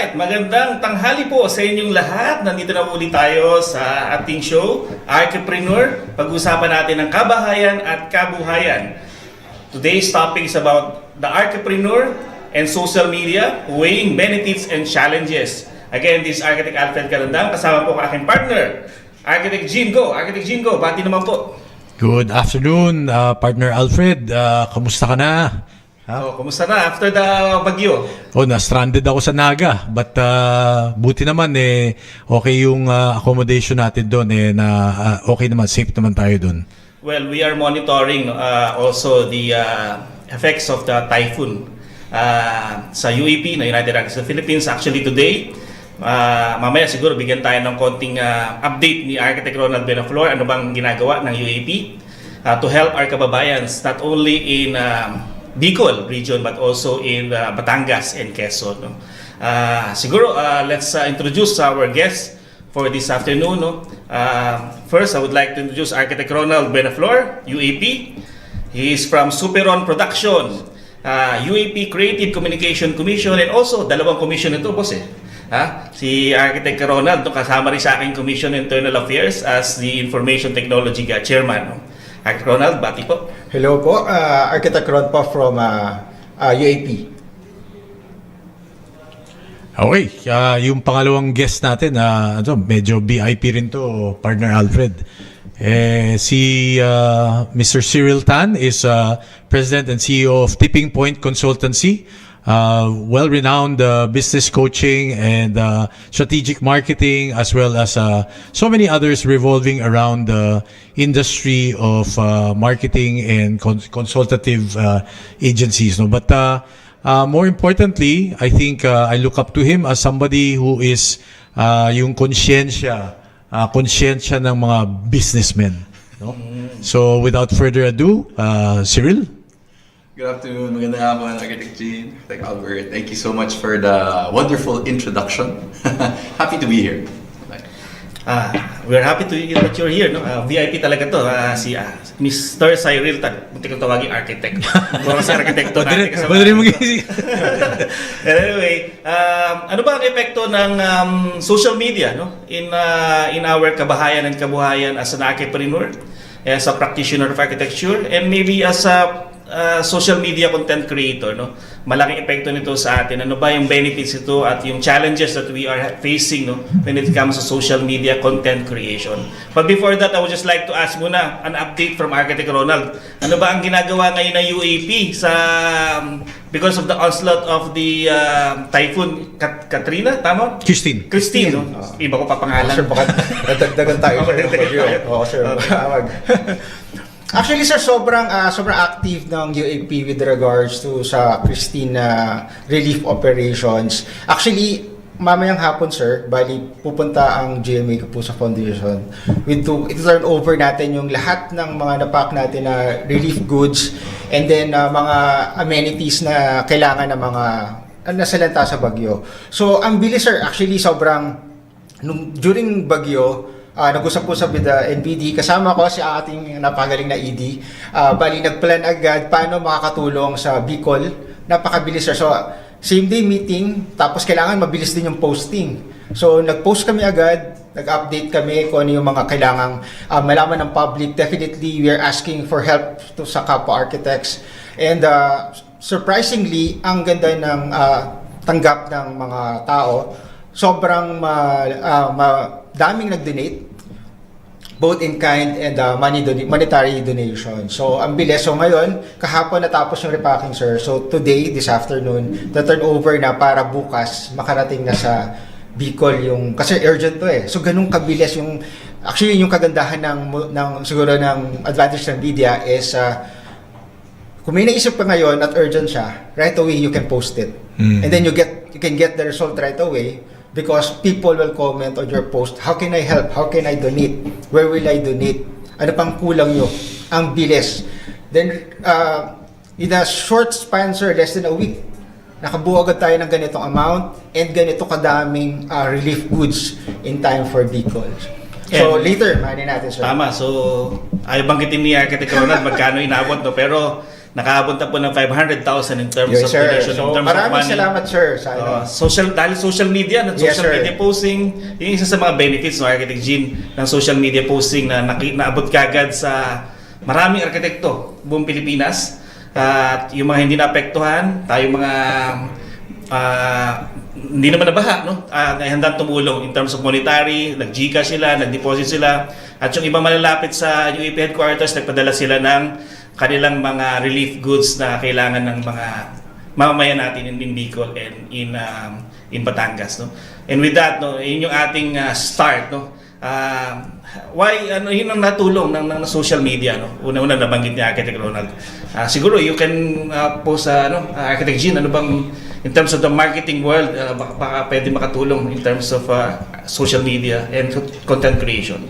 Alright, magandang tanghali po sa inyong lahat. Nandito na ulit tayo sa ating show, Archipreneur. Pag-usapan natin ng Kabahayan at Kabuhayan. Today's topic is about the Archipreneur and social media, weighing benefits and challenges. Again, this is Architect Alfred Carandang. Kasama po ang aking partner, Architect Jingo. Architect Jingo, bati naman po. Good afternoon, partner Alfred. Kamusta ka na? Oh, kumusta na after the bagyo? Oh, na-stranded ako sa Naga. But buti naman okay yung accommodation natin doon okay naman, safe naman tayo doon. Well, we are monitoring also the effects of the typhoon sa UAP, na United Arab Emirates of the Philippines. Actually today, mamaya siguro bigyan tayo ng konting update ni Architect Ronald Buenaflor, ano bang ginagawa ng UAP to help our kababayans not only in Bicol region but also in Batangas and Quezon. No? Siguro let's introduce our guests for this afternoon. No? First, I would like to introduce Architect Ronald Buenaflor, UAP. He is from Superon Production, UAP Creative Communication Commission, and also dalawang commission ito, boss si Architect Ronald, kasama rin sa aking Commission on Internal Affairs as the Information Technology Chairman. No? Architect Ronald, bati po. Hello po, Architect Ron po from UAP. Okay, yung pangalawang guest natin, medyo VIP rin to, partner Alfred. Si Mr. Cyril Tan is President and CEO of Tipping Point Consultancy. Well-renowned business coaching and strategic marketing, as well as so many others revolving around the industry of marketing and consultative agencies. No? But more importantly, I think I look up to him as somebody who is yung konsyensya ng mga businessmen. No? So without further ado, Cyril. Good afternoon, magandang hapon, Architect Jean, Architect Albert. Thank you so much for the wonderful introduction. Happy to be here. We're happy that you're here. No? VIP talaga to. Si Mr. Cyril, muntik ko tawagin architect. Kung si arkitekto natin kasama. Anyway, ano ba ang epekto ng social media in our Kabahayan and Kabuhayan as an archipreneur, as a practitioner of architecture, and maybe as a social media content creator, no? Malaking epekto nito sa atin. Ano ba yung benefits nito at yung challenges that we are facing, no, when it comes to social media content creation. But before that, I would just like to ask muna an update from Architect Ronald. Ano ba ang ginagawa ngayon ng UAP because of the onslaught of the typhoon Katrina, tama? Christine, no? Iba ko pa pangalan. Sir, baka nadagdagan tayo. Oo, sir. Actually, sir, sobrang active ng UAP with regards to sa Christine relief operations. Actually, mamayang hapon, sir, bali pupunta ang GMA Kapuso Foundation i-turn over natin yung lahat ng mga napak natin na relief goods and then mga amenities na kailangan ng mga nasalanta sa bagyo. So, ang bilis, sir, actually sobrang during bagyo, nag-usap po sa NBD, kasama ko si ating napakagaling na ED. Bali, nagplan agad paano makakatulong sa Bicol. Napakabilis, sir. So, same day meeting, tapos kailangan mabilis din yung posting. So, nag-post kami agad, nag-update kami kung ano yung mga kailangang malaman ng public. Definitely, we are asking for help sa kapwa architects. And surprisingly, ang ganda ng tanggap ng mga tao. Sobrang daming nag-donate, both in kind and monetary donation. So, ang bilis. So, ngayon, kahapon natapos yung repacking, sir. So, today, this afternoon, the turnover na para bukas, makarating na sa Bicol yung, kasi urgent to So, ganun kabilis yung, actually, yung kagandahan siguro ng advantage ng media is, kung may naisip ka ngayon at urgent siya, right away, you can post it. And then you can get the result right away. Because people will comment on your post, how can I help? How can I donate? Where will I donate? Ano pang kulang nyo? Ang bilis. Then, in a short span, sir, less than a week, nakabuo agad tayo ng ganitong amount and ganito kadaming relief goods in time for Bicol. So, later, manin natin, sir. Tama. So, ayaw banggitin ni Architect Ronald magkano inabot, no? Pero, nakaabot na po ng 500,000 in terms Yes, of sir. donation, So, in terms of maraming money. salamat, sir, sa ano. Dahil social media, Yes, social sir. media posting, yung isa sa mga benefits ng Architect Gene ng social media posting na naabot kagad sa maraming arkitekto buong Pilipinas. At yung mga hindi naapektuhan, tayo mga hindi naman nabaha, no? Ay handang tumulong in terms of monetary, nag-GCash sila, nag-deposit sila, at yung ibang malalapit sa UAP headquarters, nagpadala sila ng kanilang mga relief goods na kailangan ng mga mamamayan natin in Bicol and in Batangas, no? And with that, no, yun yung ating start, no? Yun ang natulong ng social media, no? Una-una nabanggit ni Architect Ronald. Siguro you can post Architect Gene, ano bang in terms of the marketing world, baka pwede makatulong in terms of social media and content creation.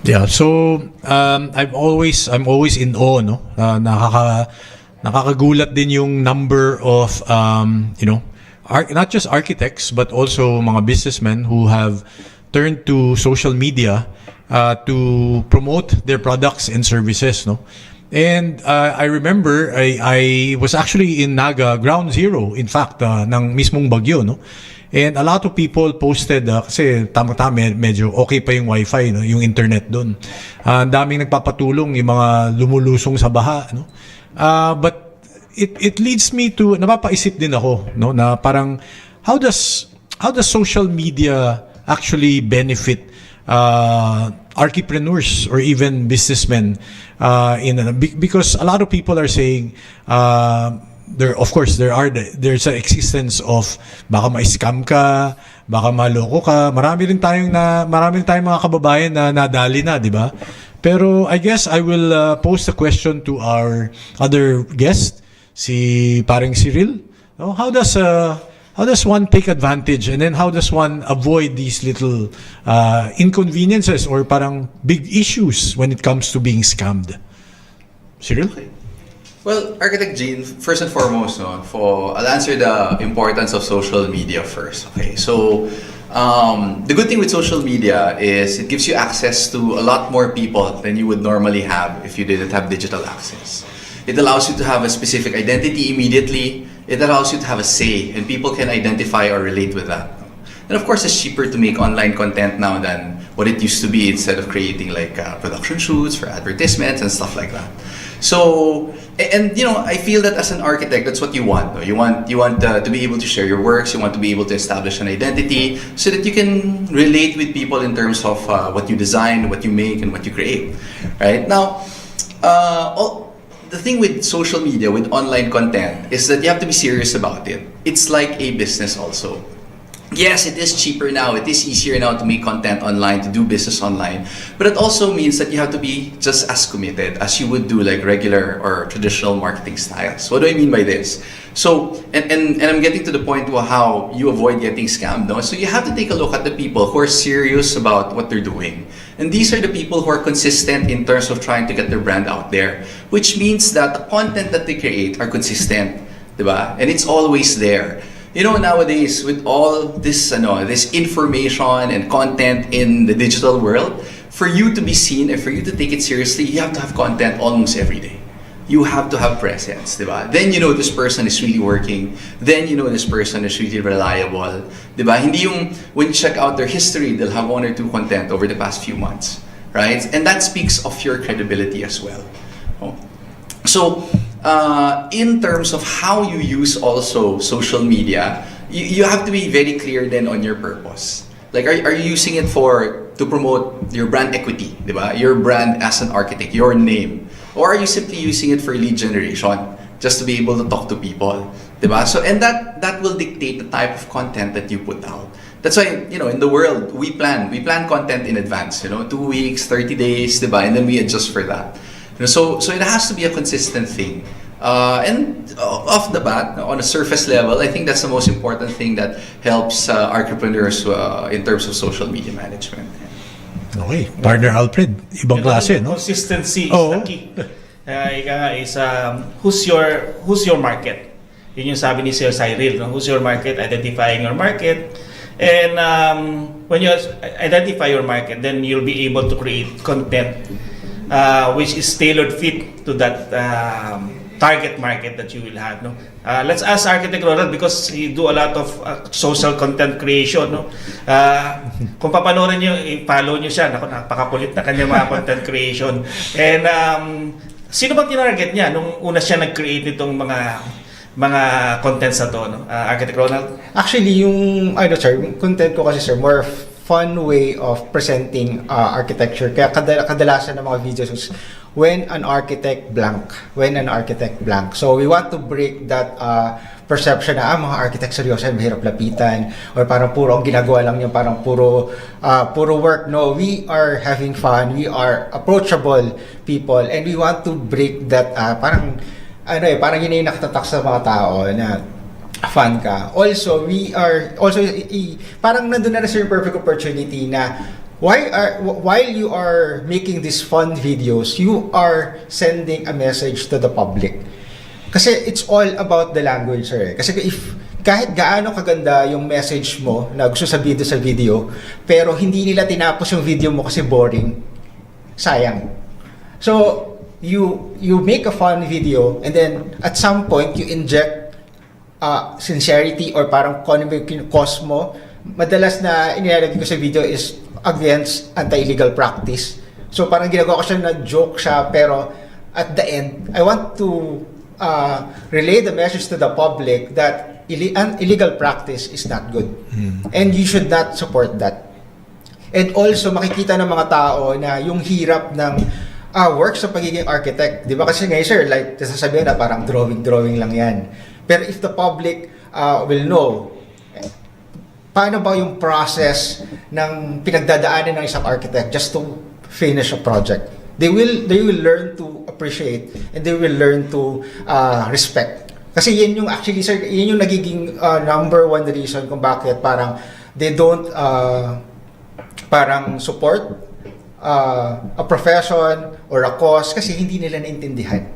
Yeah, so I'm always in awe, no? Nakakagulat din yung number of not just architects but also mga businessmen who have turned to social media to promote their products and services, no? And I remember I was actually in Naga Ground Zero, in fact, ng mismong bagyo, no? And a lot of people posted kasi tama-tama medyo okay pa yung wifi, no, yung internet doon. Ang daming nagpapatulong yung mga lumulusong sa baha, no? But it leads me to napapaisip din ako, no, na parang how does social media actually benefit archipreneurs or even businessmen because a lot of people are saying there's an existence of baka ma-scam ka, baka maloko ka. Marami rin tayong mga kababayan na nadali na, di ba? Pero I guess I will pose a question to our other guest, si paring Cyril. No? How does one take advantage, and then how does one avoid these little inconveniences or parang big issues when it comes to being scammed? Cyril? Okay. Well, Architect Gene, first and foremost, I'll answer the importance of social media first. Okay, so the good thing with social media is it gives you access to a lot more people than you would normally have if you didn't have digital access. It allows you to have a specific identity immediately. It allows you to have a say, and people can identify or relate with that. And of course, it's cheaper to make online content now than what it used to be, instead of creating like production shoots for advertisements and stuff like that. So, and I feel that as an architect, that's what you want. No? You want to be able to share your works. You want to be able to establish an identity so that you can relate with people in terms of what you design, what you make, and what you create. Right now, the thing with social media, with online content, is that you have to be serious about it. It's like a business also. Yes, it is cheaper now, it is easier now to make content online, to do business online, but it also means that you have to be just as committed as you would do like regular or traditional marketing styles. What do I mean by this? So, and I'm getting to the point of how you avoid getting scammed, no? So you have to take a look at the people who are serious about what they're doing. And these are the people who are consistent in terms of trying to get their brand out there, which means that the content that they create are consistent, diba? And it's always there. Nowadays, with all this, this information and content in the digital world, for you to be seen and for you to take it seriously, you have to have content almost every day. You have to have presence, diba? Then this person is really working. Then this person is really reliable, diba? Hindi yung when you check out their history, they'll have one or two content over the past few months, right? And that speaks of your credibility as well. So, in terms of how you use also social media, you have to be very clear then on your purpose. Like, are you using it to promote your brand equity, diba? Your brand as an architect, your name, or are you simply using it for lead generation, just to be able to talk to people, diba? So, and that will dictate the type of content that you put out. That's why, in the world, we plan content in advance, 2 weeks, 30 days, diba? And then we adjust for that. So it has to be a consistent thing. And off the bat, on a surface level, I think that's the most important thing that helps entrepreneurs in terms of social media management. Okay, partner Alfred, ibang klase, no? Consistency is the key. Ika nga is who's your market? Yun yung sabi ni Sir Cyril, no? Who's your market? Identifying your market. And when you identify your market, then you'll be able to create content which is tailored fit to that target market that you will have, no? Let's ask Architect Ronald because he do a lot of social content creation, no? Kung papanoorin niyo, i-follow niyo siya. Naku, napakakulit na kanya mga content creation. And sino bang tinarget niya nung una siya nag-create nitong mga contents na to, no? Architect Ronald? Actually, yung content ko kasi sir, more fun way of presenting architecture. Kaya kadalasan ng mga videos is when an architect blank. So we want to break that perception na mga architect seryoso, mahirap lapitan, or parang puro ang ginagawa lang yung parang puro work. No, we are having fun. We are approachable people, and we want to break that parang yun yung nakatatak sa mga tao na fun ka. Also, we are parang nandun na yung perfect opportunity na while you are making these fun videos, you are sending a message to the public. Kasi it's all about the language, sir. Kasi kahit gaano kaganda yung message mo na gusto sabihin sa video, pero hindi nila tinapos yung video mo kasi boring, sayang. So, you make a fun video and then at some point you inject sincerity or parang cause mo. Madalas na inilalagay ko sa video is against anti-illegal practice. So parang ginagawa ko siya na joke siya, pero at the end, I want to relay the message to the public that illegal practice is not good. And you should not support that. And also, makikita ng mga tao na yung hirap ng work sa pagiging architect. Di ba kasi ngayon, sir, like, sasabihin na parang drawing lang yan. Pero if the public will know, paano ba yung process ng pinagdadaanan ng isang architect just to finish a project? They will learn to appreciate and they will learn to respect. Kasi yun yung actually, sir, yun yung nagiging number one reason kung bakit parang they don't parang support a profession or a cause kasi hindi nila naintindihan.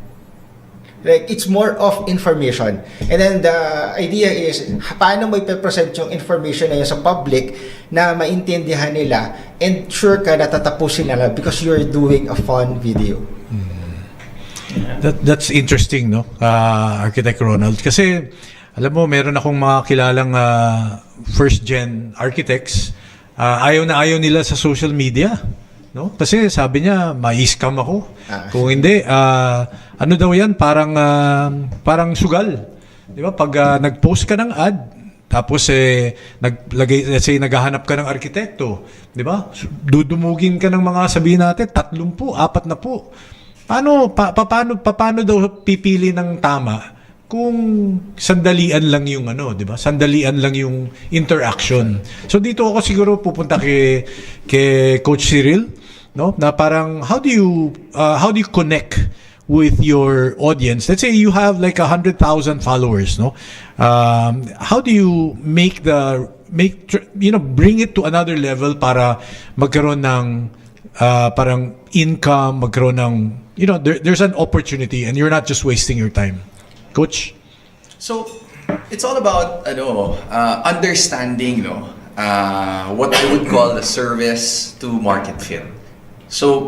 Like, it's more of information. And then the idea is, paano mo ipe-present yung information na yun sa public na maintindihan nila and sure ka natatapusin nila because you're doing a fun video. That's interesting, no? Architect Ronald. Kasi, alam mo, meron akong mga kilalang first-gen architects. Ayaw nila sa social media. No? Kasi sabi niya, ma-scam ako. Kung hindi, ano daw yan, parang sugal. Di ba? Pag nag-post ka ng ad, tapos let's say, naghahanap ka ng arkitekto, di ba? Dudumugin ka ng mga, sabihin natin, 30, 40. Paano daw pipili ng tama kung sandalian lang yung di ba? Sandalian lang yung interaction. So dito ako siguro pupunta kay Coach Cyril, no? Na parang how do you connect with your audience? Let's say you have like 100,000 followers, no? How do you bring it to another level para magkaroon ng parang income, magkaroon ng there's an opportunity and you're not just wasting your time. Coach? So, it's all about understanding what I would call the service to market fit. So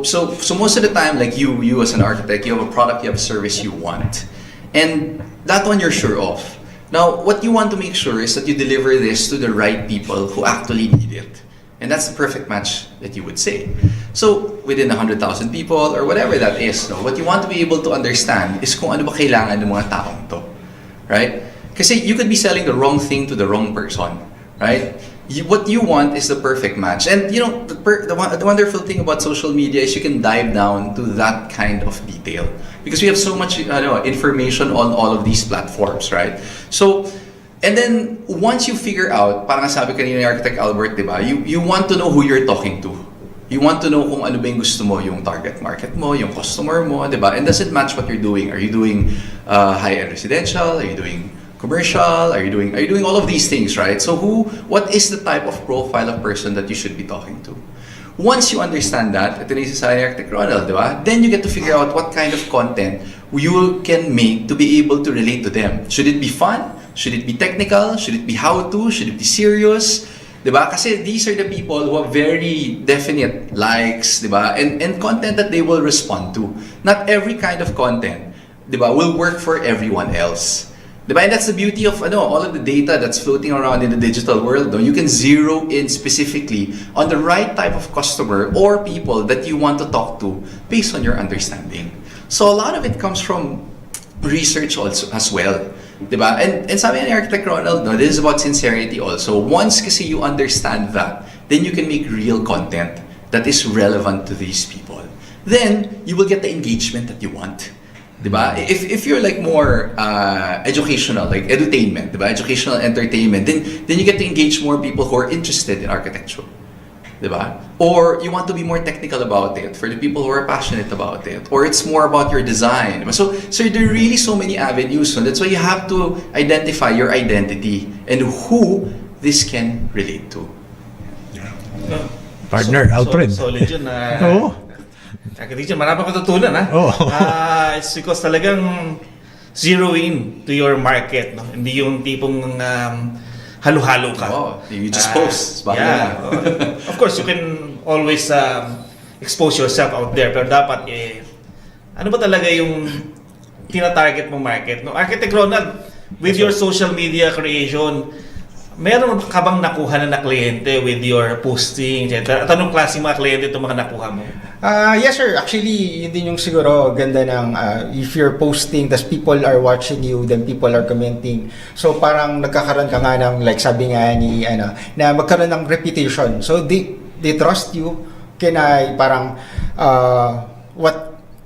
most of the time, like you as an architect, you have a product, you have a service you want. And that one you're sure of. Now, what you want to make sure is that you deliver this to the right people who actually need it. And that's the perfect match that you would say. So, within 100,000 people or whatever that is, what you want to be able to understand is kung ano ba kailangan ng mga taong to. Right? Kasi you could be selling the wrong thing to the wrong person. Right? What you want is the perfect match. And the wonderful thing about social media is you can dive down to that kind of detail. Because we have so much information on all of these platforms, right? So, and then, once you figure out, parang sabi kanina ni Architect Albert, di ba? You want to know who you're talking to. You want to know kung ano ba yung gusto mo, yung target market mo, yung customer mo, di ba? And does it match what you're doing? Are you doing high-end residential? Are you doing commercial? Are you doing all of these things, right? So what is the type of profile of person that you should be talking to? Once you understand that, ito na yung sasabi ni Architect Ronald, di ba? Then you get to figure out what kind of content you can make to be able to relate to them. Should it be fun? Should it be technical? Should it be how-to? Should it be serious? Diba? Kasi these are the people who have very definite likes, diba? And content that they will respond to. Not every kind of content diba, will work for everyone else. Diba? And that's the beauty of all of the data that's floating around in the digital world. No? You can zero in specifically on the right type of customer or people that you want to talk to based on your understanding. So a lot of it comes from research also as well. Diba? And sabi ni Architect Ronald, no, this is about sincerity also. Once kasi you understand that, then you can make real content that is relevant to these people. Then you will get the engagement that you want. Diba? If you're like more educational, like edutainment, diba? Educational entertainment, then you get to engage more people who are interested in architecture. Diba? Or you want to be more technical about it for the people who are passionate about it. Or it's more about your design. Diba? So there are really so many avenues. So that's why you have to identify your identity and who this can relate to. Partner, Alfred. Solid yun. Oo. Architect, marami matutunan ha. It's because talagang zero in to your market, no? Hindi yung tipong halo-halo ka. You just post. Yeah. Of course, you can always expose yourself out there, pero dapat ano ba talaga yung tina-target mong market, no? Architect Ronald, with your social media creation, meron ka bang nakuha na kliyente with your posting, etc.? At anong klaseng mga kliyente itong mga nakuha mo? Yes sir, actually yun din yung siguro ganda ng if you're posting tas people are watching you, then people are commenting, so parang nagkakaroon ka nga ng, like sabi nga ni na magkaroon ng reputation, so they trust you. Parang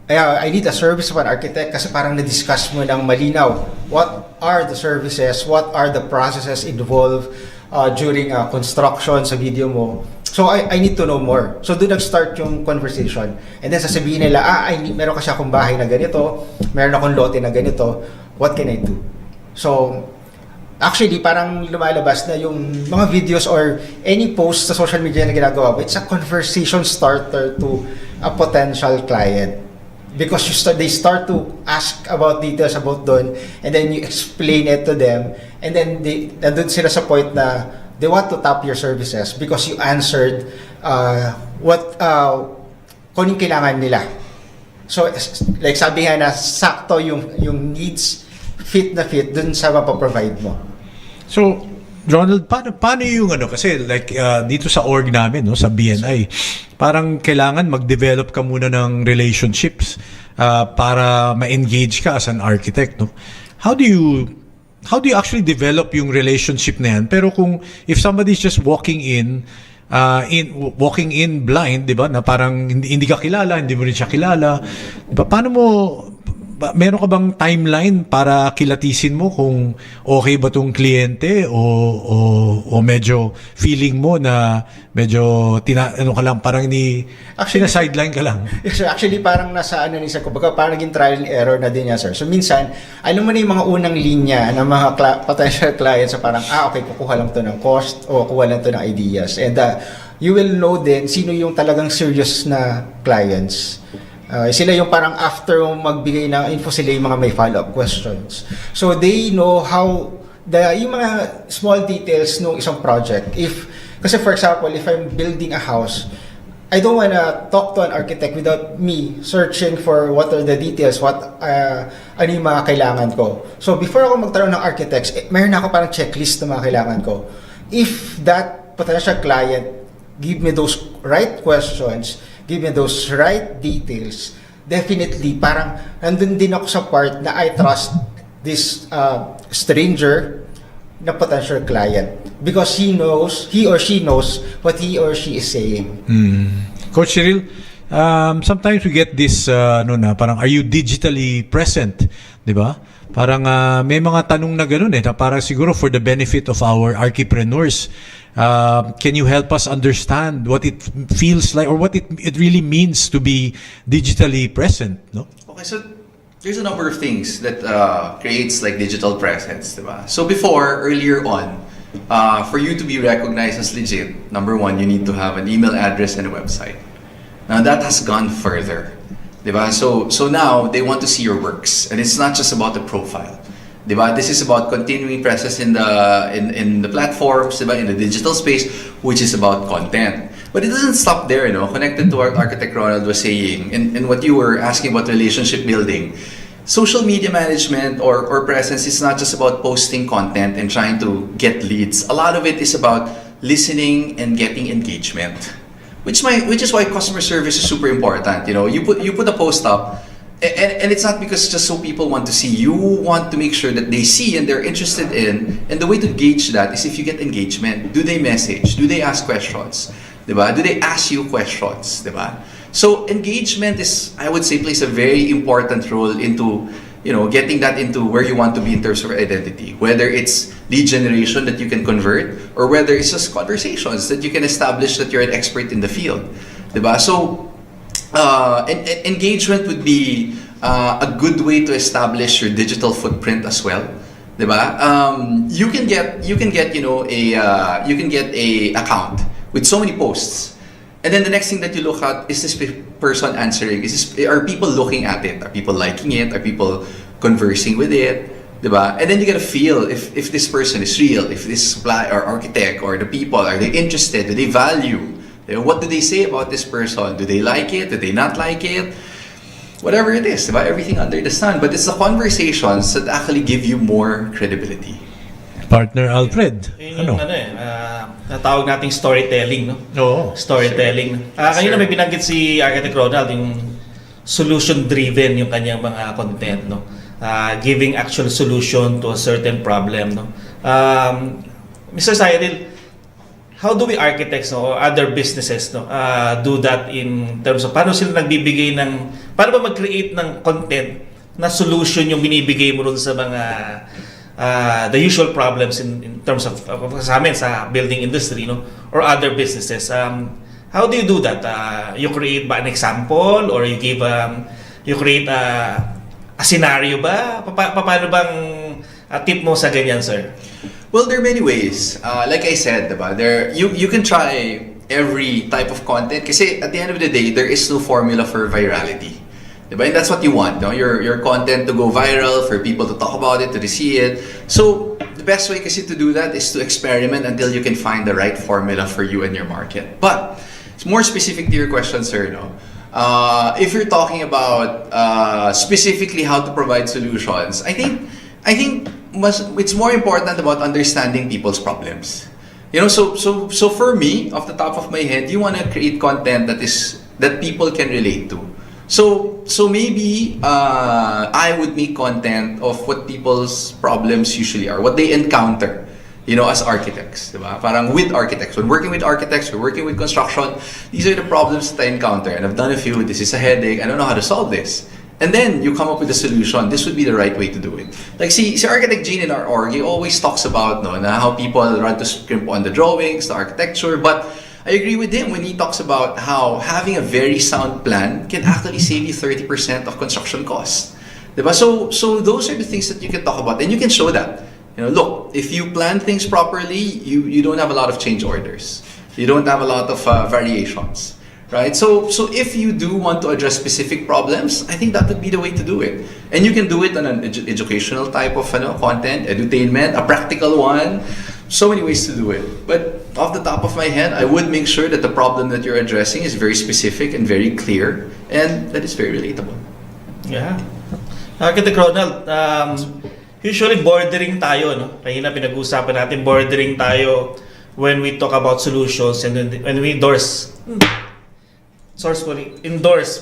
I need a service of an architect kasi parang na-discuss mo ng malinaw what are the services, what are the processes involved during construction sa video mo. So I need to know more. So doon nag-start yung conversation. And then sasabihin nila, meron kasi akong bahay na ganito, meron akong lote na ganito, what can I do? So actually parang lumalabas na yung mga videos or any post sa social media na ginagawa mo, it's a conversation starter to a potential client. Because they start to ask about details about doon, and then you explain it to them, and then nandun sila sa point na they want to tap your services because you answered kung yung kailangan nila. So like sabi nga na sakto yung needs, fit dun sa mapaprovide mo. So Ronald, paano yung kasi like dito sa org namin, no, sa BNI, parang kailangan mag-develop ka muna ng relationships para ma-engage ka as an architect, no? How do you actually develop yung relationship na yan? Pero if somebody's just walking in blind, 'di ba? Na parang hindi ka kilala, hindi mo rin siya kilala. 'Di ba? Meron ka bang timeline para kilatisin mo kung okay ba tong kliyente o medyo feeling mo na medyo ka lang, parang sideline ka lang? Yes, sir. Actually, parang nasa parang naging trial and error na din yan, sir. So minsan, alam mo na yung mga unang linya ng mga potential clients, so parang, okay, kukuha lang to ng cost o kukuha lang to ng ideas. And you will know din sino yung talagang serious na clients. Sila yung parang after magbigay ng info, sila yung mga may follow-up questions. So they know how yung mga small details ng isang project. Kasi for example, if I'm building a house, I don't wanna talk to an architect without me searching for what are the details, ano yung mga kailangan ko. So before ako magtanong ng architects, mayroon ako parang checklist ng mga kailangan ko. If that potential client give me those right questions, give me those right details, definitely parang nandun din ako sa part na I trust this stranger na potential client because he or she knows what he or she is saying. Coach Cyril, sometimes we get this parang are you digitally present, 'di ba? Parang may mga tanong na ganoon na parang siguro for the benefit of our archipreneurs. Can you help us understand what it feels like or what it really means to be digitally present? No? Okay, so there's a number of things that creates like digital presence, diba? So earlier on, for you to be recognized as legit, number one, you need to have an email address and a website. Now that has gone further, diba? So now they want to see your works, and it's not just about the profile. Diba? This is about continuing presence in the platforms, diba? In the digital space, which is about content. But it doesn't stop there, connected to what Architect Ronald was saying, and what you were asking about relationship building. social media management or presence is not just about posting content and trying to get leads. A lot of it is about listening and getting engagement, which is why customer service is super important. You know, you put a post up, and it's not because just so people want to see. You want to make sure that they see and they're interested in. And the way to gauge that is if you get engagement. Do they message? Do they ask questions? Diba? Do they ask you questions? Diba? So engagement is, I would say, plays a very important role into, you know, getting that into where you want to be in terms of identity. Whether it's lead generation that you can convert, or whether it's just conversations that you can establish that you're an expert in the field. Diba? So engagement would be a good way to establish your digital footprint as well. Diba? You can get you know a account with so many posts. And then the next thing that you look at is this person answering. Are people looking at it? Are people liking it? Are people conversing with it? Diba? And then you get a feel if this person is real, if this supply or architect or the people, are they interested? Do they value? What do they say about this person? Do they like it? Do they not like it? Whatever it is, diba? Everything under the sun. But it's the conversations that actually give you more credibility. Partner Alfred. Yun yung natawag nating storytelling, no? Oo. Storytelling. Kanina may binanggit si Architect Ronald, yung solution-driven yung kanyang mga content, no? Giving actual solution to a certain problem, no? Mr. Cyril, how do we architects, no, or other businesses, no, do that in terms of paano sila nagbibigay ng, paano ba mag-create ng content na solution yung binibigay mo rin sa mga the usual problems in terms of sa amin sa building industry, no, or other businesses. How do you do that? You create ba an example, or you give you create a scenario ba? Paano bang tip mo sa ganyan, sir? Well, there are many ways. Like I said, diba, you can try every type of content kasi at the end of the day, there is no formula for virality. Diba? And that's what you want, no? Your content to go viral, for people to talk about it, to see it. So, the best way kasi to do that is to experiment until you can find the right formula for you and your market. But, it's more specific to your question, sir, no? If you're talking about specifically how to provide solutions, I think it's more important about understanding people's problems. You know, so for me, off the top of my head, you want to create content that people can relate to. So maybe I would make content of what people's problems usually are, what they encounter, you know, as architects, diba? Parang with architects, when working with architects, we're working with construction, these are the problems that I encounter, and I've done a few. This is a headache. I don't know how to solve this. And then you come up with a solution. This would be the right way to do it. Like si Architect Gene in our org, he always talks about how people run to scrimp on the drawings, the architecture, but I agree with him when he talks about how having a very sound plan can actually save you 30% of construction costs. Diba? So those are the things that you can talk about, and you can show that. You know, look, if you plan things properly, you don't have a lot of change orders. You don't have a lot of variations, right? So if you do want to address specific problems, I think that would be the way to do it. And you can do it on an educational type of content, edutainment, a practical one. So many ways to do it. But off the top of my head, I would make sure that the problem that you're addressing is very specific and very clear, and that is very relatable. Yeah. Architect Ronald, usually bordering tayo, no? Kanina pinag-uusapan natin, bordering tayo when we talk about solutions and when we endorse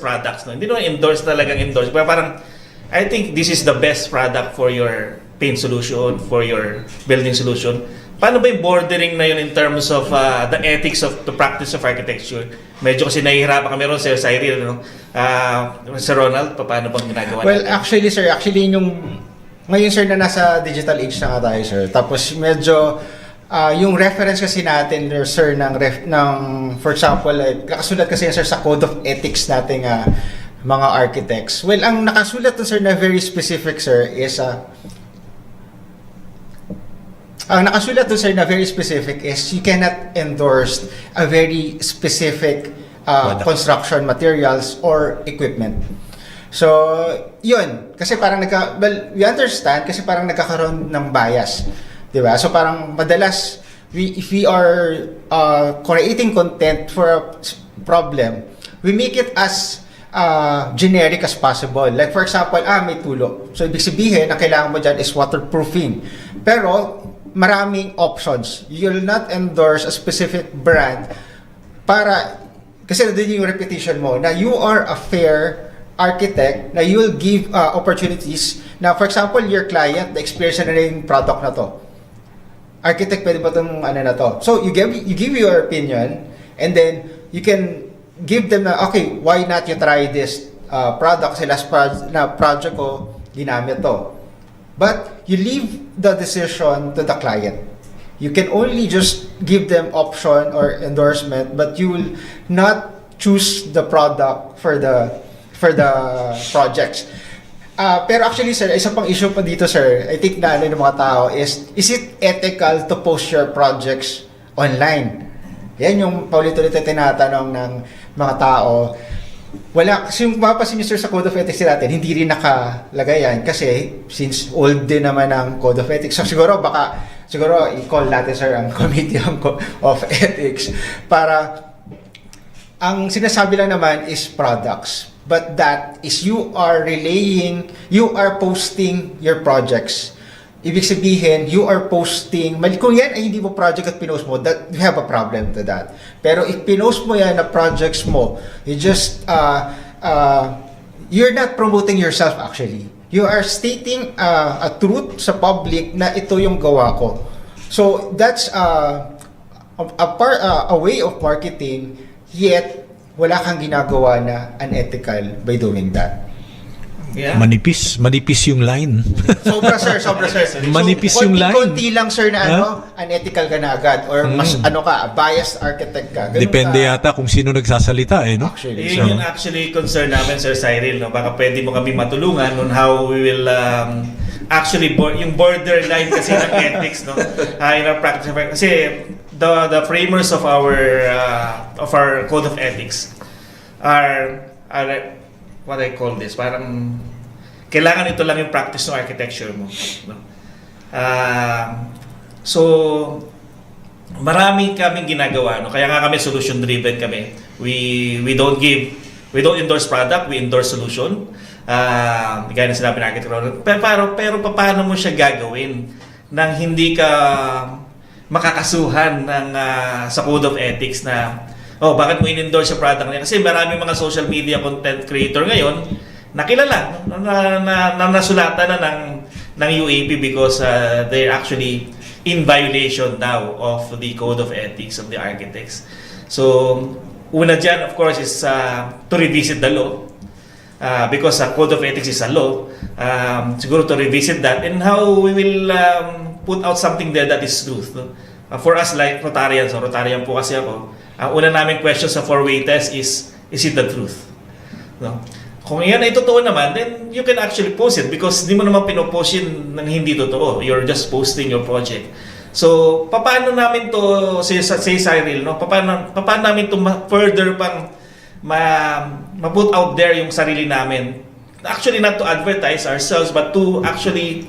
products, no? Hindi naman endorse talagang endorse. Pero parang, I think this is the best product for your paint solution, for your building solution. Paano ba yung bordering na yun in terms of the ethics of the practice of architecture? Medyo kasi nahihirapan kami ron, Sir Cyril, no? Sir Ronald, paano bang ginagawa natin? Well, actually ngayon sir na nasa digital age na nga tayo, sir. Tapos medyo yung reference kasi natin, sir, ng for example, like, nakasulat kasi sir sa code of ethics natin mga architects. Well, ang nakasulat sir na very specific, sir, is you cannot endorse a very specific construction materials or equipment. So, yun. Kasi parang we understand kasi parang nagkakaroon ng bias. Diba? So, parang madalas, if we are creating content for a problem, we make it as generic as possible. Like for example, may tulo. So ibig sabihin, ang kailangan mo dyan is waterproofing. Pero maraming options. You'll not endorse a specific brand para, kasi doon yung repetition mo, na you are a fair architect, na you will give opportunities. Na for example, your client, na-experience na yung product na to. Architect, pwede ba itong na to? So you give your opinion, and then you can give them na, okay, why not you try this product? Kasi last project ko, ginamit to. But you leave the decision to the client. You can only just give them option or endorsement, but you will not choose the product for the projects. Pero actually, sir, isa pang issue pa dito, sir, I think na ng mga tao is it ethical to post your projects online? Yan yung paulit-ulit na tinatanong ng mga tao. Wala, kasi yung mapapasin nyo, sir, sa Code of Ethics natin, hindi rin nakalagay yan kasi since old din naman ang Code of Ethics. So siguro i-call natin, sir, ang Committee of Ethics para ang sinasabi lang naman is products. But that is you are posting your projects. Ibig sabihin, you are posting, kung yan ay hindi mo project at pinost mo, that you have a problem to that. Pero if pinost mo yan na projects mo, you just, you're not promoting yourself actually. You are stating a truth sa public na ito yung gawa ko. So that's a way of marketing, yet wala kang ginagawa na unethical by doing that. Yeah. Manipis yung line. Sobra sir. Manipis yung line. Konti lang sir na unethical ka na agad or mas biased architect ka. Ganun Depende yata kung sino nagsasalita no? Actually. Yun yung actually concern namin, Sir Cyril, no? Baka pwede mo kami matulungan on how we will actually yung borderline kasi ng ethics, no? In our practice. Kasi the framers of our code of ethics are what I call this, parang kailangan ito lang yung practice ng architecture mo, no? So marami kaming ginagawa, no? Kaya nga kami solution driven kami. We don't endorse product, we endorse solution. Gaya na sinabi ng architect, pero paano mo siya gagawin nang hindi ka makakasuhan ng sa code of ethics na bakit mo in-endorse yung product niya? Kasi maraming mga social media content creator ngayon na kilala, na nasulatan na ng UAP because they're actually in violation now of the code of ethics of the architects. So, una dyan, of course, is to revisit the law. Because code of ethics is a law. Siguro to revisit that and how we will put out something there that is truth. No? For us, like Rotarians, Rotarian po kasi ako, ang una namin question sa four-way test is it the truth? No? Kung yan ay totoo naman, then you can actually post it because di mo naman pinopost yun ng hindi totoo. You're just posting your project. So, paano namin to, say Cyril, no? Paano namin to further pang ma-put out there yung sarili namin? Actually, not to advertise ourselves, but to actually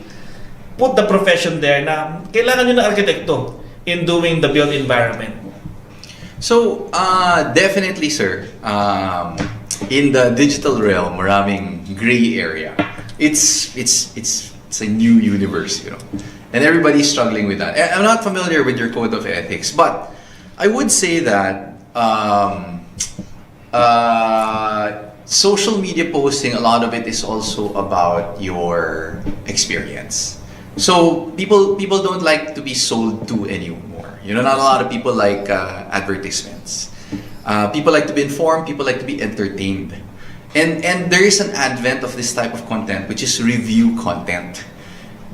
put the profession there na kailangan nyo ng arkitekto in doing the built environment. So, definitely, sir. In the digital realm, maraming gray area. It's a new universe, and everybody's struggling with that. I'm not familiar with your code of ethics, but I would say that social media posting, a lot of it is also about your experience. So people don't like to be sold to anymore. Not a lot of people like advertisements. People like to be informed. People like to be entertained. And there is an advent of this type of content, which is review content.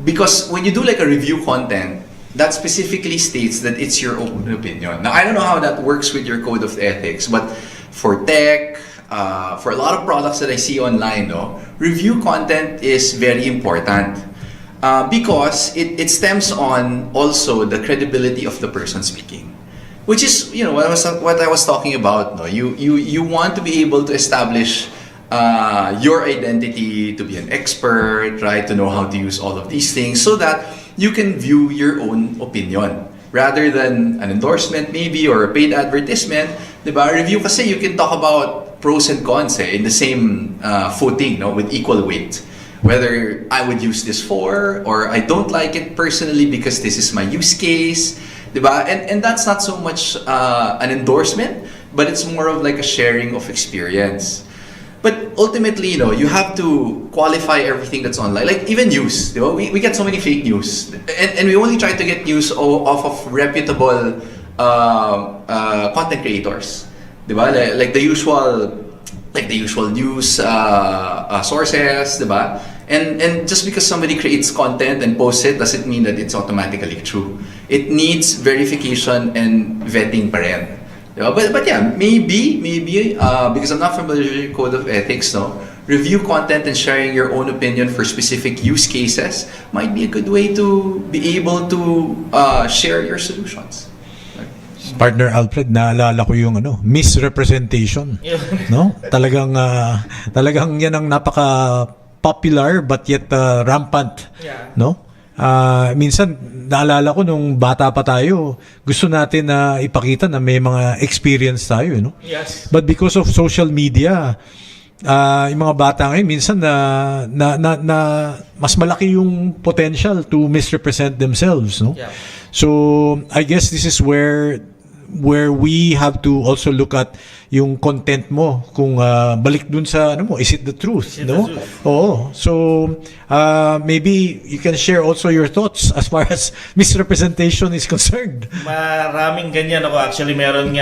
Because when you do like a review content, that specifically states that it's your own opinion. Now, I don't know how that works with your code of ethics, but for tech, for a lot of products that I see online, review content is very important. Because it stems on also the credibility of the person speaking, which is what I was talking about. No, you want to be able to establish your identity, to be an expert, right? To know how to use all of these things, so that you can view your own opinion rather than an endorsement maybe or a paid advertisement. Diba? Review kasi you can talk about pros and cons in the same footing, no, with equal weight. Whether I would use this for, or I don't like it personally because this is my use case, diba? And that's not so much an endorsement, but it's more of like a sharing of experience. But ultimately, you have to qualify everything that's online. Like even news, we get so many fake news, and we only try to get news off of reputable content creators, diba? Like the usual news sources, diba? And just because somebody creates content and posts it doesn't mean that it's automatically true. It needs verification and vetting pa rin. But yeah, maybe because I'm not familiar with your code of ethics, no, review content and sharing your own opinion for specific use cases might be a good way to be able to share your solutions. Partner Alfred, naalala ko yung misrepresentation, no? Talagang yan ang napaka popular but yet rampant, no? Minsan naalala ko nung bata pa tayo, gusto natin na ipakita na may mga experience tayo, no? Yes. But because of social media, yung mga bata ngayon minsan na mas malaki yung potential to misrepresent themselves, no? Yeah. So I guess this is where we have to also look at yung content mo, kung balik dun sa is it the truth, no? Oo. So maybe you can share also your thoughts as far as misrepresentation is concerned. Maraming ganyan ako. Actually, merong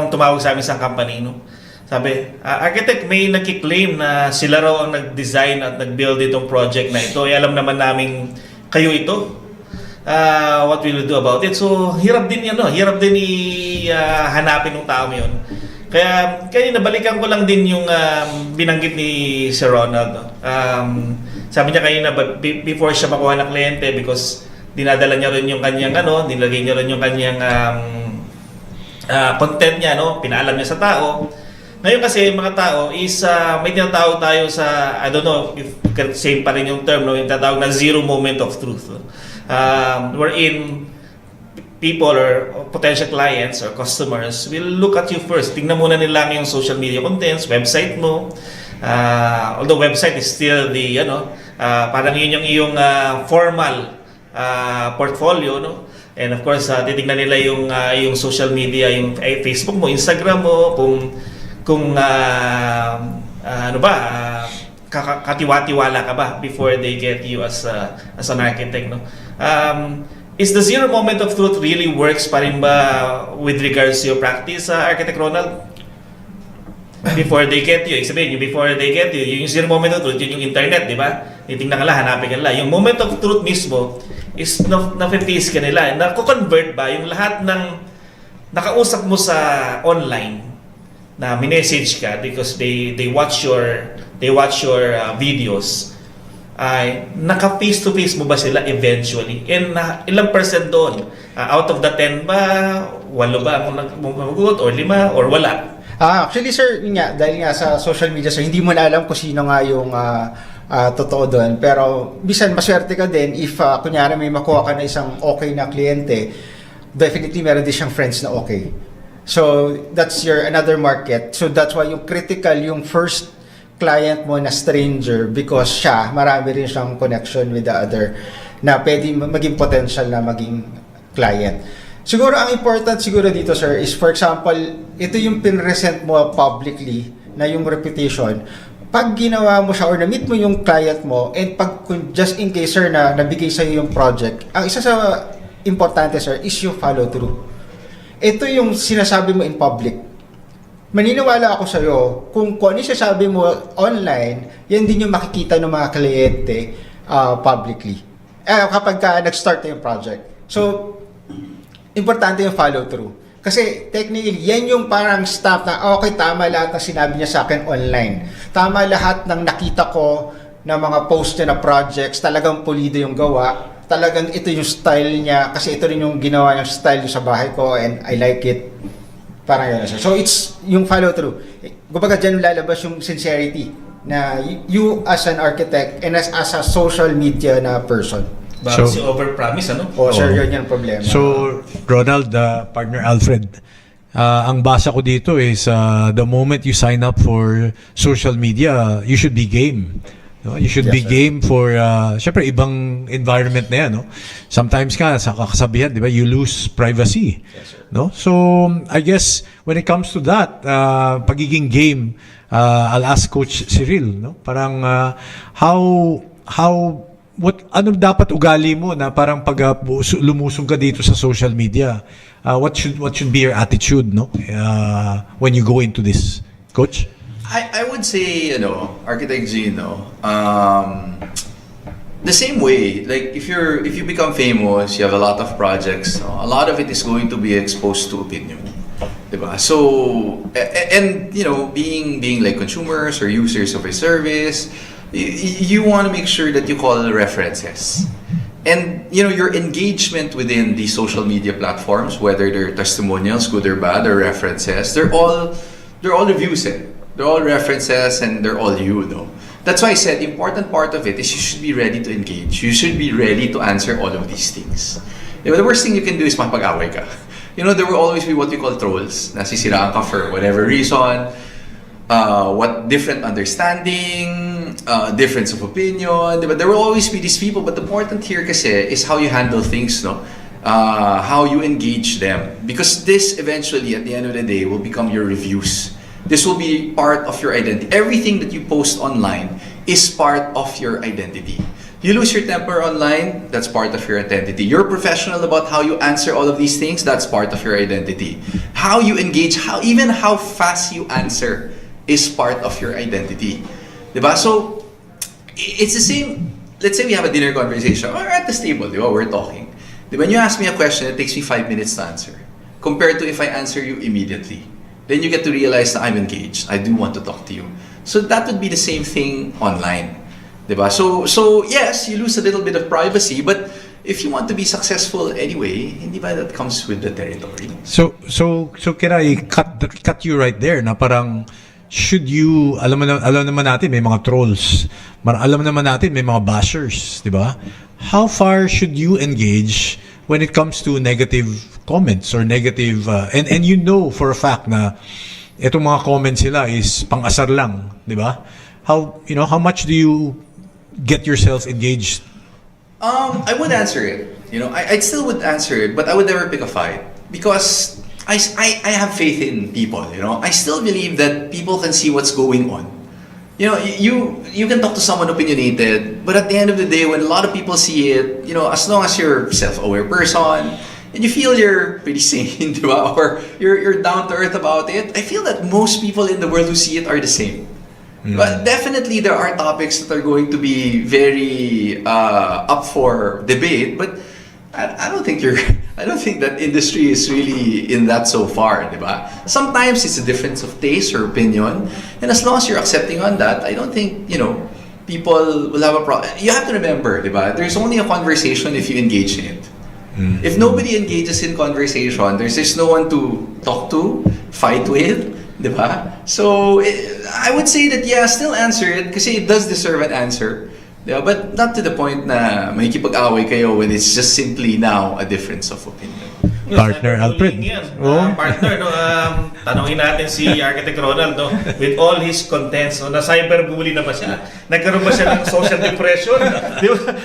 tumawag sa amin sa company, no? Sabi, architect, may nagki-claim na sila raw ang nag-design at nag-build itong project na ito. Alam naman namin kayo ito. What will you do about it? So, hirap din hanapin ng tao yun. Kaya nabalikan ko lang din yung binanggit ni Sir Ronald. Sabi niya kanina, before siya makuha ng kliyente, because dinadala niya rin yung kanyang nilagay niya rin yung kanyang content niya, pinaalam niya sa tao. Ngayon kasi mga tao is may tinatawag tayo sa, I don't know if same pa rin yung term, yung tinatawag na zero moment of truth. Wherein people or potential clients or customers will look at you first. Tingnan muna nila yung social media contents, website mo. Although website is still the parang yun yung iyong formal portfolio, no? And of course, titingnan nila yung social media, yung Facebook mo, Instagram mo, kung katiwa-tiwala ka ba before they get you as an architect, no? Is the zero moment of truth really works pa rin ba with regards to your practice, Architect Ronald? Before they get you, sabihin yung before they get you, yung zero moment of truth, yun yung internet, di ba? Titingnan ka lang, hanapin ka lang. Yung moment of truth mismo is na-face ka nila. Nako-convert ba yung lahat ng nakausap mo sa online na minessage ka because they watch your videos, ay naka face to face mo ba sila eventually? And ilang percent doon? Out of the 10 ba, 8 ba ang magugot or 5 or wala? Actually sir, yun nga, dahil nga sa social media sir, hindi mo na alam kung sino nga yung totoo doon. Pero bisan maswerte ka din if kunyari may makuha ka na isang okay na kliyente, definitely meron din siyang friends na okay. So that's your another market. So that's why yung critical, yung first client mo na stranger, because siya, marami rin siyang connection with the other na pwede maging potential na maging client. Siguro ang important siguro dito sir is, for example, ito yung pinresent mo publicly na yung reputation. Pag ginawa mo siya or na-meet mo yung client mo, and pag just in case sir na nabigay sa'yo yung project, ang isa sa importante sir is yung follow through. Ito yung sinasabi mo in public. Maniniwala ako sa'yo kung ano yung sasabi mo online, yan din yung makikita ng mga kliyente publicly. Kapag nag-start na yung project. So, importante yung follow-through. Kasi technically, yan yung parang stamp na, okay, tama lahat ng sinabi niya sa akin online. Tama lahat ng nakita ko na mga post niya na projects, talagang pulido yung gawa. Talagang ito yung style niya, kasi ito rin yung ginawa niyang style sa bahay ko and I like it. Parang yun. So it's yung follow through. Kumbaga dyan lalabas yung sincerity na you as an architect and as a social media na person. Bakit si overpromise, ano? Sir, yun yung problema. So, Ronald, partner Alfred, ang basa ko dito is the moment you sign up for social media, you should be game. No? You should be game for, syempre, ibang environment na yan. No? Sometimes ka, sa kasabihan, di ba, you lose privacy. No? So, I guess, when it comes to that, pagiging game, I'll ask Coach Cyril, no? Parang, ano dapat ugali mo na parang pag lumusong ka dito sa social media? What should be your attitude, no? When you go into this, Coach? I would say, Architect Gino, the same way, like if you become famous, you have a lot of projects, no? A lot of it is going to be exposed to opinion. Diba? So, and being like consumers or users of a service, you want to make sure that you call references. And your engagement within these social media platforms, whether they're testimonials, good or bad, or references, they're all reviews. They're all references and they're all That's why I said important part of it is you should be ready to engage. You should be ready to answer all of these things. The worst thing you can do is mapag-away ka. There will always be what we call trolls. Nasisiraan ka for whatever reason. What different understanding, difference of opinion. Diba? There will always be these people, but the important here kasi is how you handle things, no? How you engage them. Because this eventually, at the end of the day, will become your reviews. This will be part of your identity. Everything that you post online is part of your identity. You lose your temper online, that's part of your identity. You're professional about how you answer all of these things, that's part of your identity. How you engage, even how fast you answer is part of your identity. Diba? So, it's the same. Let's say we have a dinner conversation, or at this table, diba? We're talking. Diba? When you ask me a question, it takes me 5 minutes to answer. Compared to if I answer you immediately. Then you get to realize that I'm engaged. I do want to talk to you. So that would be the same thing online. Diba? So yes, you lose a little bit of privacy, but if you want to be successful anyway, hindi ba that comes with the territory? So can I cut you right there na parang should you, alam naman natin may mga trolls, alam naman natin may mga bashers, di ba? How far should you engage when it comes to negative comments or negative, and for a fact na itong mga comments sila is pang-asar lang, di ba? How much do you get yourself engaged? I would answer it. I still would answer it, but I would never pick a fight because I have faith in people. I still believe that people can see what's going on. You can talk to someone opinionated, but at the end of the day, when a lot of people see it, as long as you're a self-aware person and you feel you're pretty sane, diba? Or you're down to earth about it, I feel that most people in the world who see it are the same. But definitely there are topics that are going to be very up for debate, but I don't think that industry is really in that so far, diba? Sometimes it's a difference of taste or opinion, and as long as you're accepting on that, I don't think, people will have a problem. You have to remember, diba? There's only a conversation if you engage in it. If nobody engages in conversation, there's just no one to talk to, fight with, diba? So, I would say that, yeah, still answer it kasi it does deserve an answer. Diba? But not to the point na makikipag-away kayo when it's just simply now a difference of opinion. Partner Alfred. Partner, tanongin natin si Architect Ronald, no? With all his contents, na cyberbully na ba siya? Nagkaroon ba siya ng social depression? Di ba?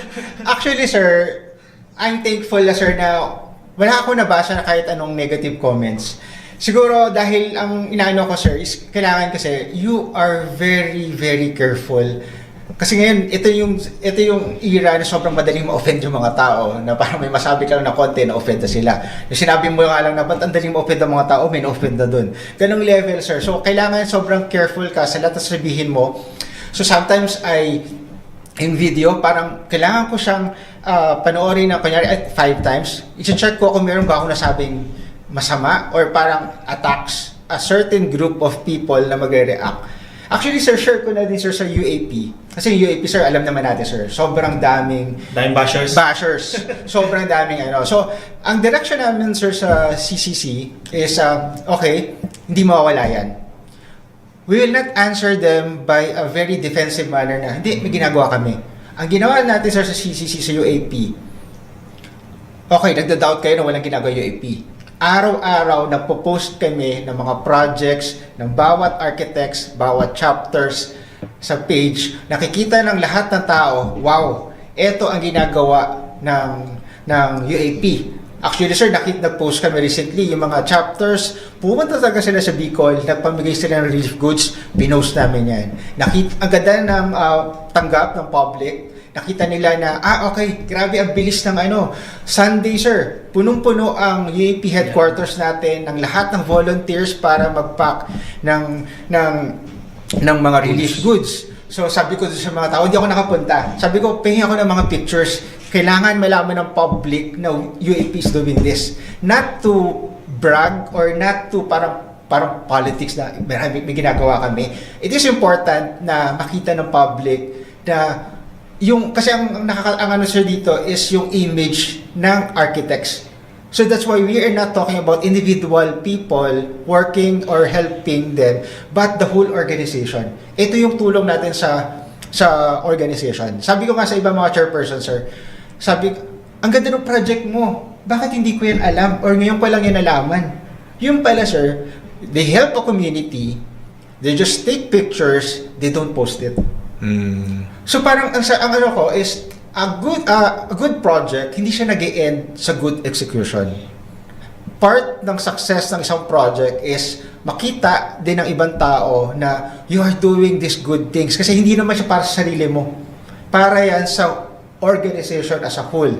Actually, sir, I'm thankful, sir, na wala ako nabasa na kahit anong negative comments. Siguro dahil ang inaano ko, sir, is kailangan kasi you are very, very careful. Kasi ngayon, ito yung era na sobrang madaling ma-offend yung mga tao, na parang may masabi ka lang na konti, na-offend na sila. Yung sinabi mo nga lang na ba't ang daling ma-offend ang mga tao, may na-offend na dun. Ganong level, sir. So, kailangan sobrang careful ka sa lahat na sabihin mo. So, sometimes in video, parang kailangan ko siyang panoorin na, kunyari, 5 times. I-check ko kung meron ba ako nasabing masama or parang attacks a certain group of people na magre-react. Actually, sir, share ko na din, sir, sa UAP. Kasi yung UAP, sir, alam naman natin, sir, sobrang daming bashers. Sobrang daming ano. So, ang direction namin, sir, sa CCC is, okay, hindi mawawala yan. We will not answer them by a very defensive manner na, hindi, may ginagawa kami. Ang ginawa natin, sir, sa CCC, sa UAP, okay, nagda-doubt kayo na walang ginagawa UAP. araw-araw nagpo-post kami ng mga projects ng bawat architects, bawat chapters sa page. Nakikita ng lahat ng tao, wow, ito ang ginagawa ng UAP. Actually, sir, nag-post kami recently, yung mga chapters, pumunta talaga sila sa Bicol, nagpamigay sila ng relief goods, pinost namin yan. Ang ganda ng tanggap ng public, nakita nila na, okay, grabe, ang bilis ng Sunday, sir, punong-puno ang UAP headquarters natin, ng lahat ng volunteers para mag-pack ng mga relief goods. So sabi ko sa mga tao, hindi ako nakapunta. Sabi ko, pingin ako ng mga pictures. Kailangan malaman ng public na UAP is doing this. Not to brag or not to parang politics na may ginagawa kami. It is important na makita ng public na kasi ang sir dito is yung image ng architects. So that's why we are not talking about individual people working or helping them, but the whole organization. Ito yung tulong natin sa organization. Sabi ko nga sa ibang mga chairperson, sir, ang ganda ng project mo, bakit hindi ko yan alam or ngayon ko lang yan nalaman? Yung pala, sir, they help a community, they just take pictures, they don't post it. So parang ang ko is a good project, hindi siya nag-e-end sa good execution. Part ng success ng isang project is makita din ng ibang tao na you are doing these good things. Kasi hindi naman siya para sa sarili mo. Para yan sa organization as a whole.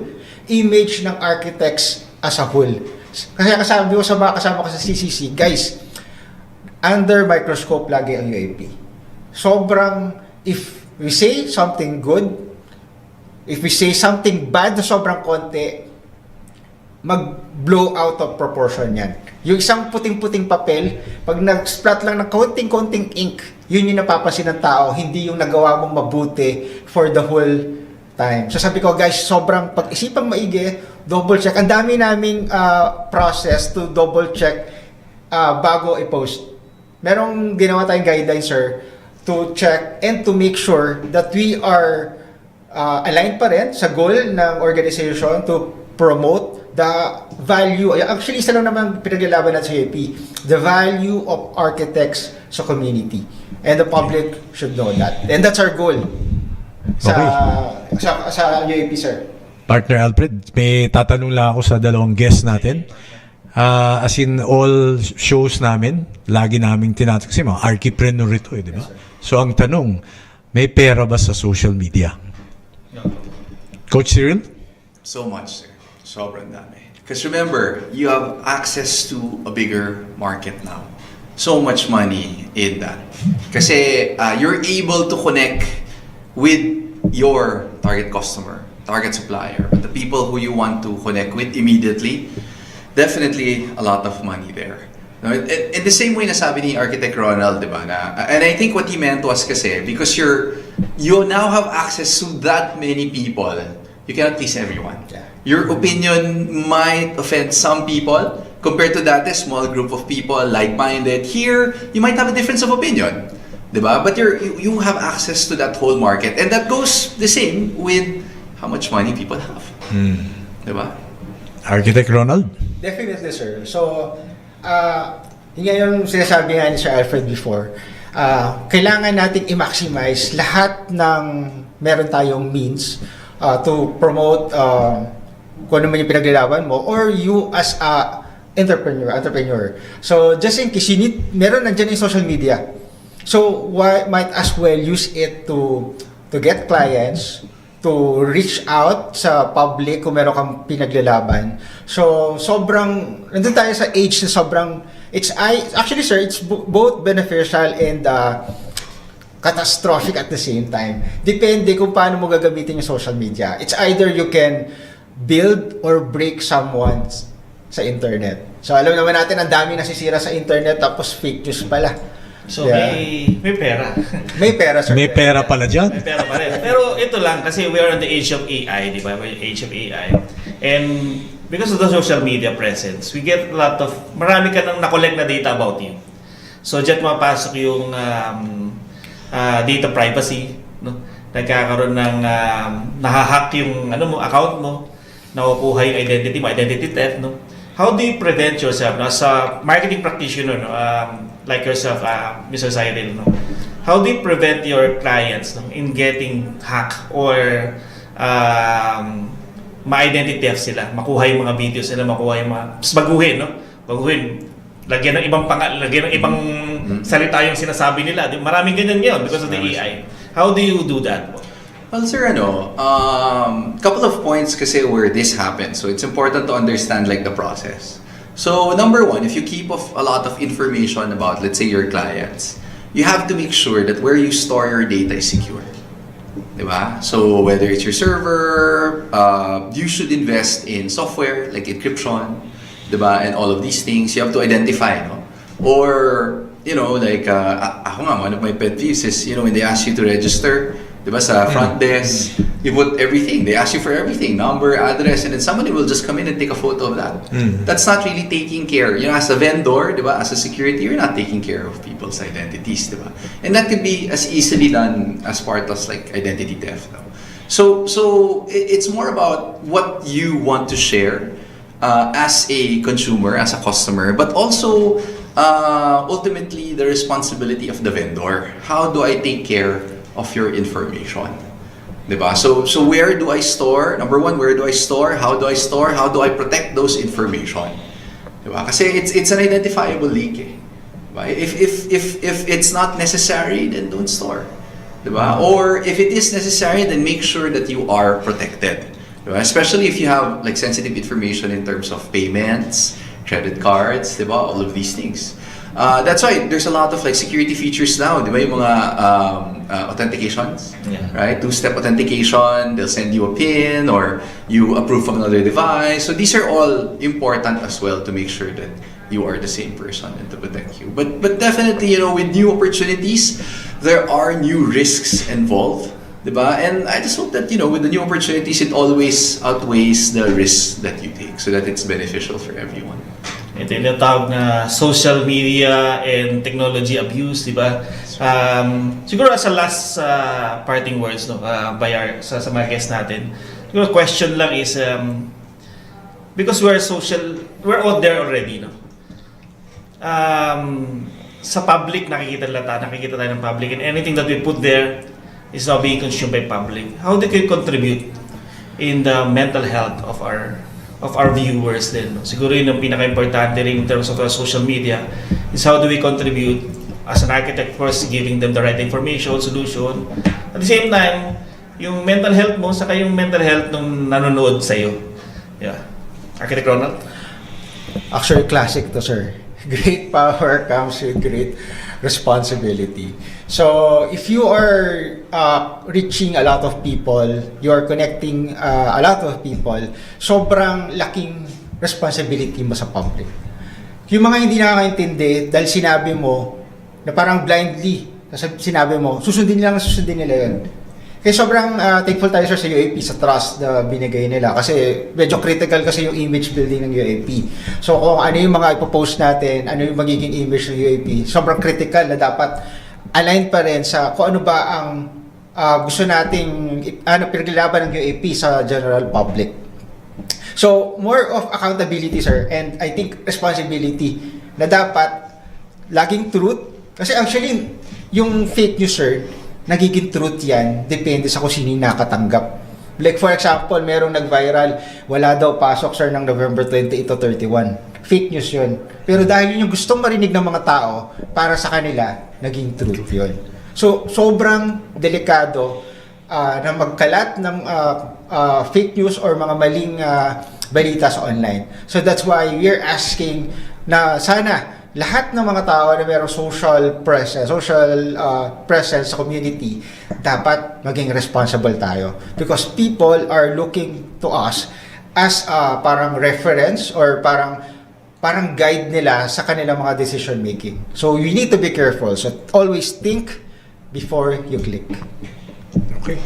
Image ng architects as a whole. Kasi kasabi ko sa mga kasama ko sa CCC, guys, under microscope lagi ang UAP. Sobrang, if we say something good, if we say something bad na sobrang konti, mag-blow out of proportion yan. Yung isang puting-puting papel, pag nag-splat lang ng konting-konting ink, yun yung napapansin ng tao, hindi yung nagawa mong mabuti for the whole time. So sabi ko, guys, sobrang pag-isipang maigi, double check. Ang dami naming process to double check bago i-post. Merong ginawa tayong guidelines, sir, to check and to make sure that we are aligned pa rin sa goal ng organization to promote the value. Actually, isa lang naman pinaglalaban natin sa UAP, the value of architects sa community. And the public should know that. And that's our goal sa UAP, sir. Partner Alfred, may tatanong lang ako sa dalawang guests natin. As in all shows namin, lagi naming tinatanong kasi mga Archipreneur ito, di ba? So ang tanong, may pera ba sa social media? Coach Cyril? So much, sir. Sobrang dami. Because remember, you have access to a bigger market now. So much money in that. Kasi you're able to connect with your target customer, target supplier, but the people who you want to connect with immediately, definitely a lot of money there. In the same way na sabi ni Architect Ronald, di ba, and I think what he meant was kasi, because you now have access to that many people, you cannot please everyone. Yeah. Your opinion might offend some people compared to that small group of people, like-minded. Here, you might have a difference of opinion, di ba? But you have access to that whole market, and that goes the same with how much money people have. Di ba? Architect Ronald? Definitely, sir. So, yun nga yung sinasabi nga ni Sir Alfred before, kailangan natin i-maximize lahat ng meron tayong means to promote kung ano man yung pinaglalaban mo or you as a entrepreneur. So, just in case meron nandiyan yung social media. So, why might as well use it to get clients, to reach out sa public kung meron kang pinaglalaban. So, nandun tayo sa age na actually, sir, it's both beneficial and catastrophic at the same time. Depende kung paano mo gagamitin yung social media. It's either you can build or break someone sa internet. So, alam naman natin, ang daming nasisira sa internet tapos fake news pala. So, Yeah. may pera. May pera, sir. May pera pala dyan. May pera pa rin. Pero ito lang, kasi we are on the age of AI, di ba? We're in the age of AI. And because of the social media presence, we get a lot of, marami ka nang na-collect na data about you. So, dyan mapasok yung data privacy, no? Nagkakaroon ng nahahack yung account mo, nakukuha yung identity mo, identity theft, no? how do you prevent yourself, no, as a marketing practitioner, no, like yourself, Mr. Cyril, no? How do you prevent your clients, no, in getting hacked or ma-identity theft sila, makuha yung mga videos nila, makuha yung mga, baguhin, no? Baguhin, lagyan ng ibang lagyan ng ibang salita yung sinasabi nila. Maraming ganyan ngayon because of the AI. How do you do that? Well, sir, couple of points kasi where this happens. So it's important to understand like the process. So number one, if you keep a lot of information about, let's say, your clients, you have to make sure that where you store your data is secure. Diba? So whether it's your server, you should invest in software like encryption, diba? And all of these things, you have to identify, no? Or, like, ako nga, one of my pet peeves is, when they ask you to register, diba, sa front desk, you put everything. They ask you for everything, number, address, and then somebody will just come in and take a photo of that. That's not really taking care. As a vendor, diba, as a security, you're not taking care of people's identities, diba? And that could be as easily done as part of like identity theft. No? So it's more about what you want to share as a consumer, as a customer, but also ultimately the responsibility of the vendor. How do I take care of your information? Diba? So where do I store? Number one, where do I store? How do I store? How do I protect those information? Diba? Kasi it's an identifiable leak. Eh. Diba? If it's not necessary, then don't store. Diba? Or if it is necessary, then make sure that you are protected. Diba? Especially if you have like sensitive information in terms of payments, credit cards, diba? All of these things. That's why there's a lot of like security features now, di ba? Yung mga authentications, right? Two-step authentication, they'll send you a PIN or you approve from another device. So these are all important as well to make sure that you are the same person and to protect you. But definitely, with new opportunities, there are new risks involved, di ba? And I just hope that, with the new opportunities, it always outweighs the risks that you take so that it's beneficial for everyone. Ito yung natawag na social media and technology abuse, di ba? Siguro as a last parting words, no, by sa mga guests natin, siguro question lang is, because we're out there already, no? Sa public, nakikita tayo ng public, and anything that we put there is now being consumed by public. How do we contribute in the mental health of our viewers din? Siguro yun ang pinaka-importante rin in terms of social media is how do we contribute as an architect, first giving them the right information, solution. At the same time, yung mental health mo, saka yung mental health nung nanonood sa'yo. Yeah. Architect Ronald? Actually, classic to, sir. Great power comes with great responsibility. So, if you are reaching a lot of people, you are connecting a lot of people, sobrang laking responsibility mo sa public. Yung mga hindi nakakaintindi, dahil sinabi mo, na parang blindly, sinabi mo, susundin nila yun. Kaya sobrang thankful tayo, sir, sa UAP, sa trust na binigay nila. Kasi medyo critical kasi yung image building ng UAP. So kung ano yung mga ipopost natin, ano yung magiging image ng UAP, sobrang critical na dapat align pa rin sa kung ano ba ang gusto nating pinaglalaban ng UAP sa general public. So more of accountability, sir, and I think responsibility na dapat laging truth. Kasi actually, yung fake news, sir, nagiging truth yan, depende sa kung sino yung nakatanggap. Like for example, merong nag-viral, wala daw pasok, sir, ng November 28 to 31. Fake news yun. Pero dahil yun yung gustong marinig ng mga tao, para sa kanila, naging truth yun. So, sobrang delikado na magkalat ng fake news or mga maling balita sa online. So that's why we're asking na sana lahat ng mga tao na mayroong social presence sa community, dapat maging responsible tayo. Because people are looking to us as parang reference or parang guide nila sa kanilang mga decision making. So you need to be careful. So always think before you click. Okay.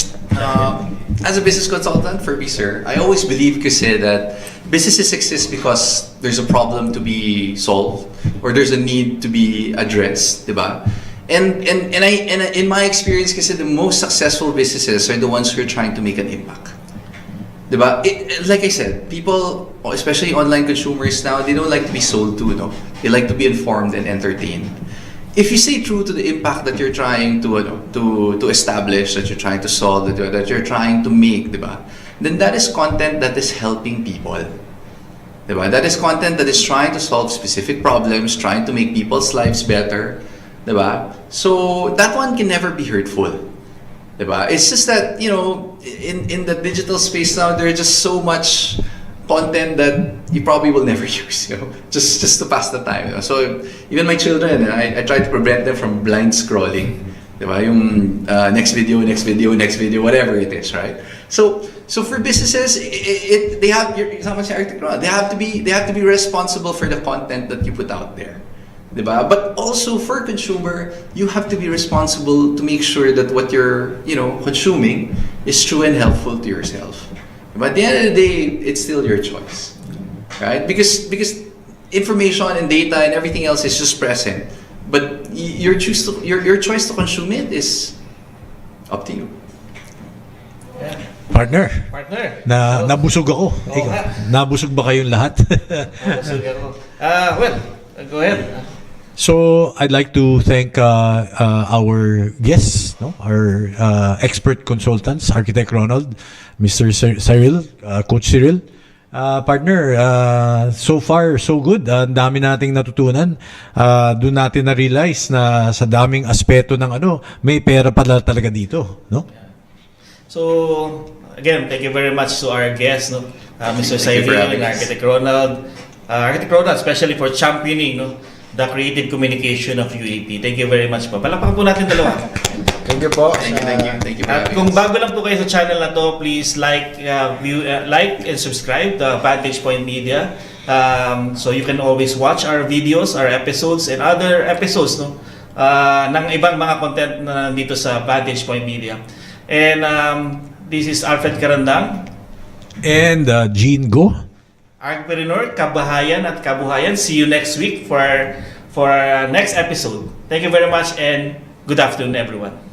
As a business consultant for me, sir, I always believe kasi that businesses exist because there's a problem to be solved or there's a need to be addressed, diba? And in my experience kasi the most successful businesses are the ones who are trying to make an impact. Diba? Like I said, people, especially online consumers now, they don't like to be sold to, no? They like to be informed and entertained. If you stay true to the impact that you're trying to establish, that you're trying to solve, that you're trying to make, diba? Then that is content that is helping people. Diba? That is content that is trying to solve specific problems, trying to make people's lives better. Diba? So that one can never be hurtful. Diba? It's just that, you know, in the digital space now, there's just so much content that you probably will never use, you know, just to pass the time. You know? So even my children, I try to prevent them from blind scrolling. Diba? Yung next video, whatever it is, right? So for businesses, they have your example sa Archipreneur. They have to be responsible for the content that you put out there. Diba? But also for consumer, you have to be responsible to make sure that what you're, you know, consuming is true and helpful to yourself. But at the end of the day, it's still your choice, right? Because information and data and everything else is just present, but your choice to consume it is up to you. Yeah. Partner, Partner. nabusog ako. Oo Ikaw, nga. nabusog ba kayong lahat? Well, go ahead. So I'd like to thank our guests, no, our expert consultants, Architect Ronald, Mr. Cyril, Coach Cyril. Partner, so far so good. Ang dami nating natutunan. Doon natin na-realize na sa daming aspeto ng may pera pala talaga dito, no? So again, thank you very much to our guests, no, Mr. Thank you for Cyril having and us. Architect Ronald. Architect Ronald, especially for championing, no, the creative communication of UAP. Thank you very much po. Palakpakan po natin dalawa. Thank you po. Thank you for At having kung us. bago lang po kayo sa channel na to, please like and subscribe the Vantage Point Media. So you can always watch our videos, our episodes, and other episodes, no, ng ibang mga content na dito sa Vantage Point Media. And this is Alfred Carandang, And Gene Go. Archipreneur, Kabahayan at Kabuhayan. See you next week for our next episode. Thank you very much and good afternoon, everyone.